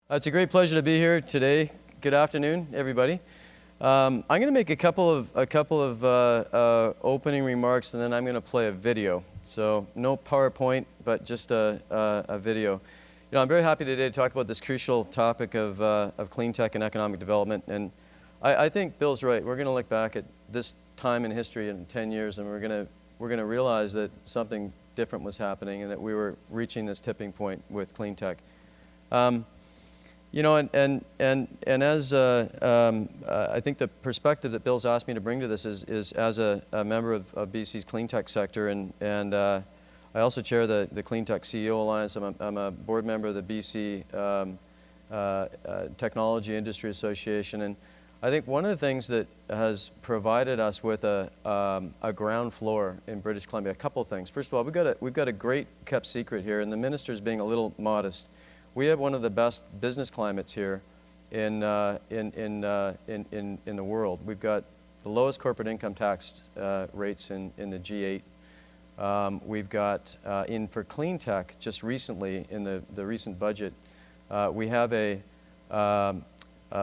It's a great pleasure to be here today. Good afternoon, everybody. I'm going to make a couple of opening remarks, and then I'm going to play a video. So no PowerPoint, but just a video. I'm very happy today to talk about this crucial topic of clean tech and economic development. And I think Bill's right. We're going to look back at this time in history in 10 years, and we're going to realize that something different was happening, and that we were reaching this tipping point with clean tech. And as I think the perspective that Bill's asked me to bring to this is as a member of BC's clean tech sector, and I also chair the Clean Tech CEO Alliance. I'm a board member of the BC Technology Industry Association, and I think one of the things that has provided us with a ground floor in British Columbia, a couple of things. First of all, we've got a great kept secret here, and the minister's being a little modest. We have one of the best business climates here in the world. We've got the lowest corporate income tax rates in the G8. We've got, for clean tech, just recently in the recent budget, we have a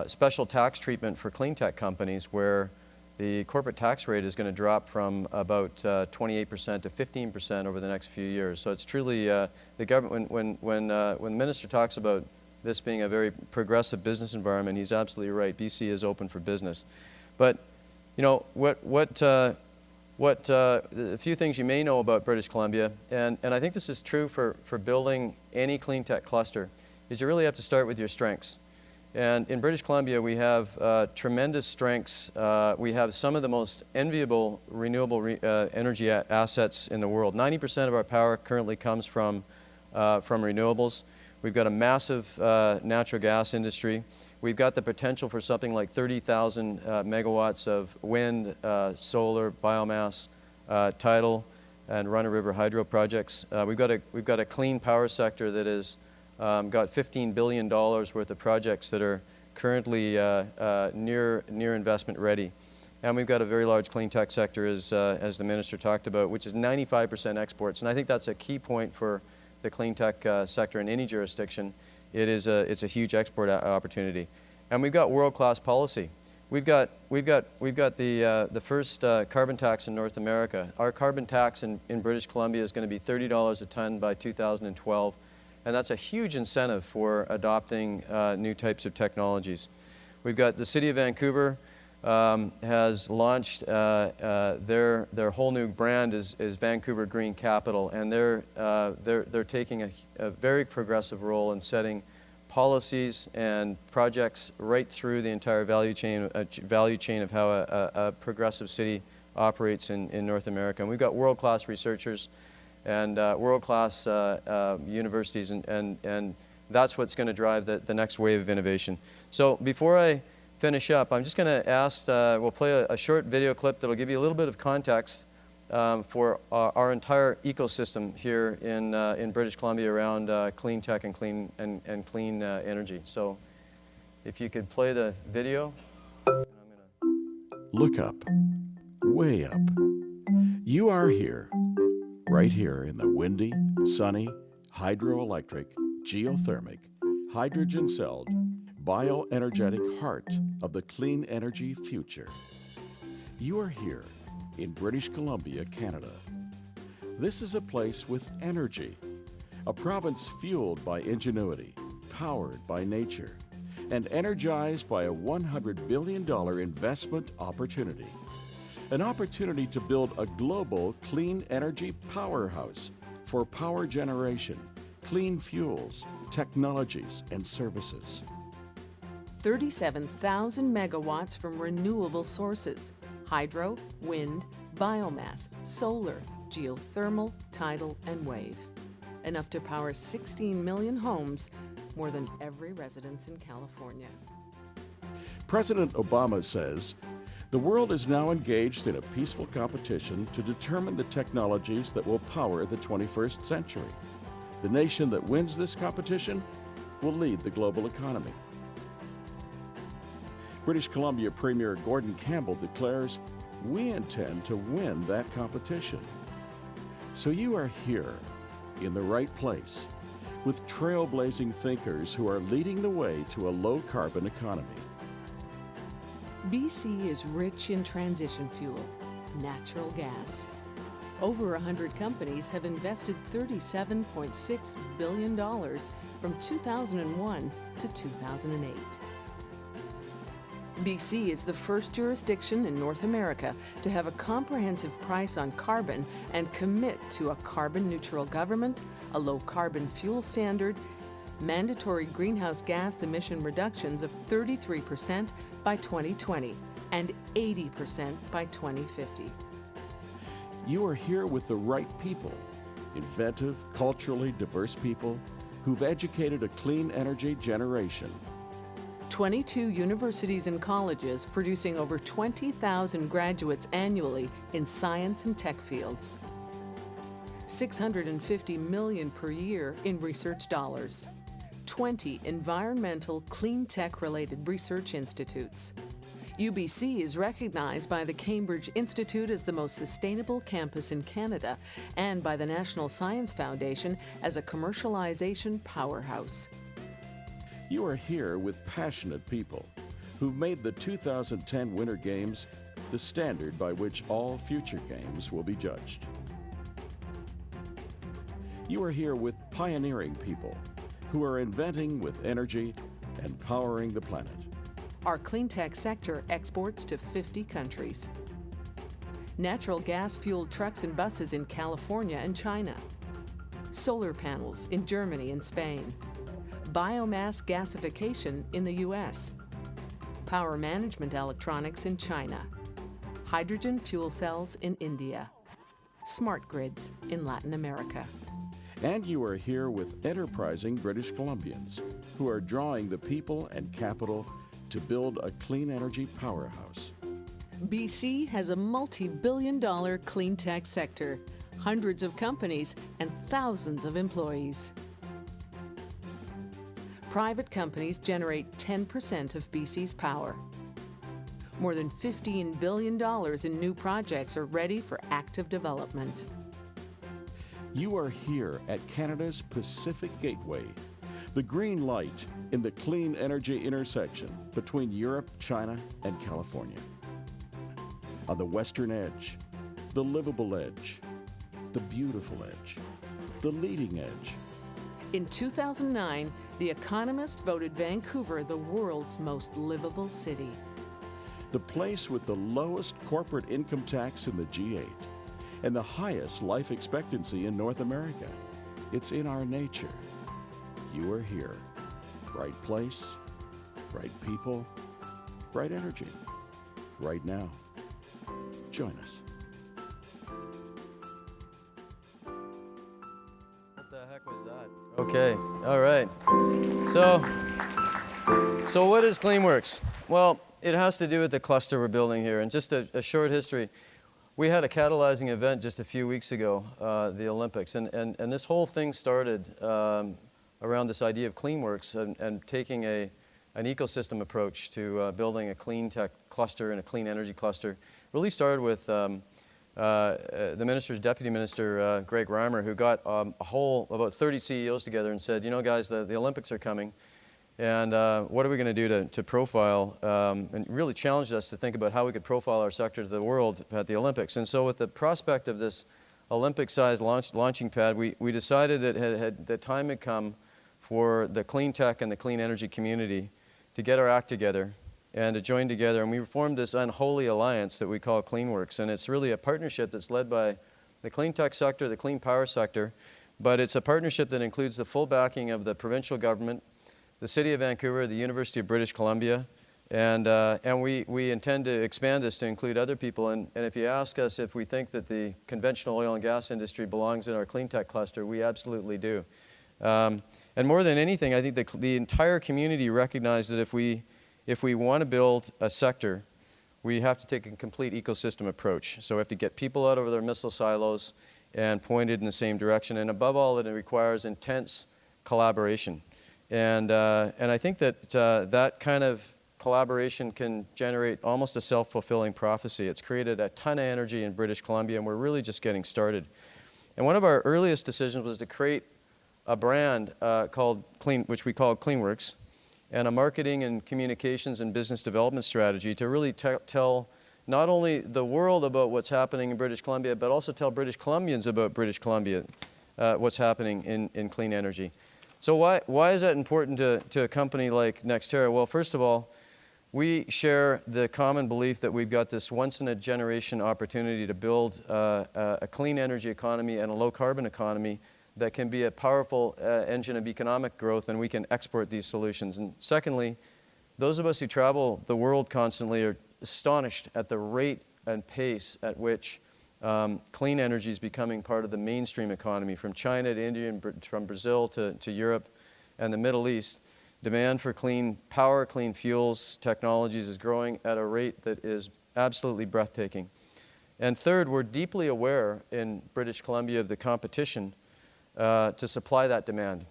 special tax treatment for clean tech companies where the corporate tax rate is going to drop from about 28% to 15% over the next few years. So it's truly the government. When the minister talks about this being a very progressive business environment, he's absolutely right. BC is open for business, but a few things you may know about British Columbia, and I think this is true for building any clean tech cluster, is you really have to start with your strengths. And in British Columbia, we have tremendous strengths. We have some of the most enviable renewable energy assets in the world. 90% of our power currently comes from renewables. We've got a massive natural gas industry. We've got the potential for something like 30,000 megawatts of wind, solar, biomass, tidal, and run-of-river hydro projects. We've got a clean power sector that is got $15 billion worth of projects that are currently near investment ready. And we've got a very large clean tech sector, as the minister talked about, which is 95% exports. And I think that's a key point for the clean tech sector in any jurisdiction. It's a huge export opportunity. And we've got world-class policy. We've got the first carbon tax in North America. Our carbon tax in British Columbia is going to be $30 a ton by 2012. And that's a huge incentive for adopting new types of technologies. We've got the City of Vancouver has launched their whole new brand is Vancouver Green Capital, and they're taking a very progressive role in setting policies and projects right through the entire value chain of how a progressive city operates in North America. And we've got world-class researchers and world-class universities, and that's what's going to drive the next wave of innovation. So before I finish up, I'm just going to ask, we'll play a short video clip that'll give you a little bit of context for our entire ecosystem here in British Columbia around clean tech and clean energy. So if you could play the video. Look up, way up. You are here. Right here in the windy, sunny, hydroelectric, geothermic, hydrogen-celled, bioenergetic heart of the clean energy future. You are here in British Columbia, Canada. This is a place with energy, a province fueled by ingenuity, powered by nature, and energized by a $100 billion investment opportunity. An opportunity to build a global clean energy powerhouse for power generation, clean fuels, technologies, and services. 37,000 megawatts from renewable sources: hydro, wind, biomass, solar, geothermal, tidal, and wave. Enough to power 16 million homes, more than every residence in California. President Obama says, the world is now engaged in a peaceful competition to determine the technologies that will power the 21st century. The nation that wins this competition will lead the global economy. British Columbia Premier Gordon Campbell declares, we intend to win that competition. So you are here, in the right place, with trailblazing thinkers who are leading the way to a low-carbon economy. BC is rich in transition fuel, natural gas. Over 100 companies have invested $37.6 billion from 2001 to 2008. BC is the first jurisdiction in North America to have a comprehensive price on carbon and commit to a carbon-neutral government, a low-carbon fuel standard, mandatory greenhouse gas emission reductions of 33% by 2020 and 80% by 2050. You are here with the right people, inventive, culturally diverse people who've educated a clean energy generation. 22 universities and colleges producing over 20,000 graduates annually in science and tech fields. $650 million per year in research dollars. 20 environmental clean tech-related research institutes. UBC is recognized by the Cambridge Institute as the most sustainable campus in Canada and by the National Science Foundation as a commercialization powerhouse. You are here with passionate people who've made the 2010 Winter Games the standard by which all future games will be judged. You are here with pioneering people who are inventing with energy and powering the planet. Our clean tech sector exports to 50 countries. Natural gas-fueled trucks and buses in California and China. Solar panels in Germany and Spain. Biomass gasification in the US. Power management electronics in China. Hydrogen fuel cells in India. Smart grids in Latin America. And you are here with enterprising British Columbians who are drawing the people and capital to build a clean energy powerhouse. BC has a multi-billion-dollar clean tech sector, hundreds of companies, and thousands of employees. Private companies generate 10% of BC's power. More than $15 billion in new projects are ready for active development. You are here at Canada's Pacific Gateway, the green light in the clean energy intersection between Europe, China, and California. On the western edge, the livable edge, the beautiful edge, the leading edge. In 2009, The Economist voted Vancouver the world's most livable city. The place with the lowest corporate income tax in the G8 and the highest life expectancy in North America. It's in our nature. You are here. Right place, right people, right energy. Right now. Join us. What the heck was that? Okay, all right. So what is CleanWorks? Well, it has to do with the cluster we're building here. And just a short history. We had a catalyzing event just a few weeks ago, the Olympics. And this whole thing started around this idea of CleanWorks and taking an ecosystem approach to building a clean tech cluster and a clean energy cluster. Really started with the minister's deputy minister, Greg Reimer, who got about 30 CEOs together and said, you know, guys, the Olympics are coming. And what are we going to do to profile, and really challenged us to think about how we could profile our sector to the world at the Olympics. And so with the prospect of this Olympic-sized launching pad, we decided that the time had come for the clean tech and the clean energy community to get our act together and to join together. And we formed this unholy alliance that we call CleanWorks. And it's really a partnership that's led by the clean tech sector, the clean power sector, but it's a partnership that includes the full backing of the provincial government, the City of Vancouver, the University of British Columbia, and we intend to expand this to include other people. And if you ask us if we think that the conventional oil and gas industry belongs in our clean tech cluster, we absolutely do. And more than anything, I think the entire community recognized that if we want to build a sector, we have to take a complete ecosystem approach. So we have to get people out of their missile silos and pointed in the same direction. And above all, it requires intense collaboration. And I think that that kind of collaboration can generate almost a self-fulfilling prophecy. It's created a ton of energy in British Columbia, and we're really just getting started. And one of our earliest decisions was to create a brand called which we call CleanWorks, and a marketing and communications and business development strategy to really tell not only the world about what's happening in British Columbia, but also tell British Columbians about British Columbia, what's happening in clean energy. So why is that important to a company like NextEra? Well, first of all, we share the common belief that we've got this once-in-a-generation opportunity to build a clean energy economy and a low-carbon economy that can be a powerful engine of economic growth, and we can export these solutions. And secondly, those of us who travel the world constantly are astonished at the rate and pace at which clean energy is becoming part of the mainstream economy, from China to India, and from Brazil to Europe and the Middle East. Demand for clean power, clean fuels, technologies is growing at a rate that is absolutely breathtaking. And third, we're deeply aware in British Columbia of the competition to supply that demand.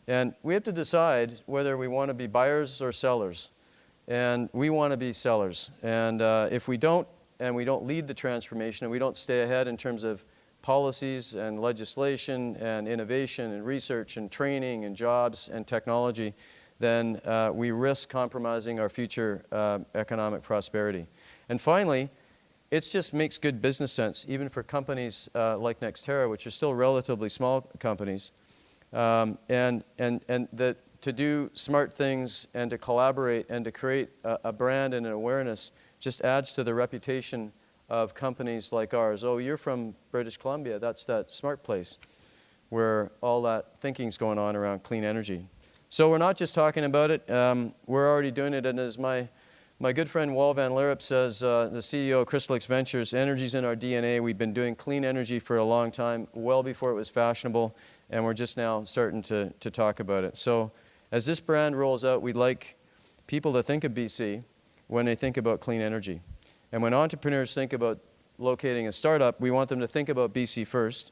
And we have to decide whether we want to be buyers or sellers. And we want to be sellers. And if we don't, and we don't lead the transformation, and we don't stay ahead in terms of policies and legislation and innovation and research and training and jobs and technology, then we risk compromising our future economic prosperity. And finally, it just makes good business sense, even for companies like NextEra, which are still relatively small companies, and that to do smart things and to collaborate and to create a brand and an awareness just adds to the reputation of companies like ours. Oh, you're from British Columbia. That's that smart place where all that thinking's going on around clean energy. So we're not just talking about it. We're already doing it. And as my good friend Wal Van Lierop says, the CEO of Crystalix Ventures, energy's in our DNA. We've been doing clean energy for a long time, well before it was fashionable, and we're just now starting to talk about it. So as this brand rolls out, we'd like people to think of BC when they think about clean energy. And when entrepreneurs think about locating a startup, we want them to think about BC first.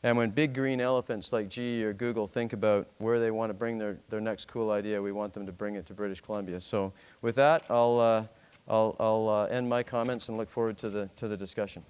And when big green elephants like GE or Google think about where they want to bring their next cool idea, we want them to bring it to British Columbia. So with that, I'll end my comments and look forward to the discussion.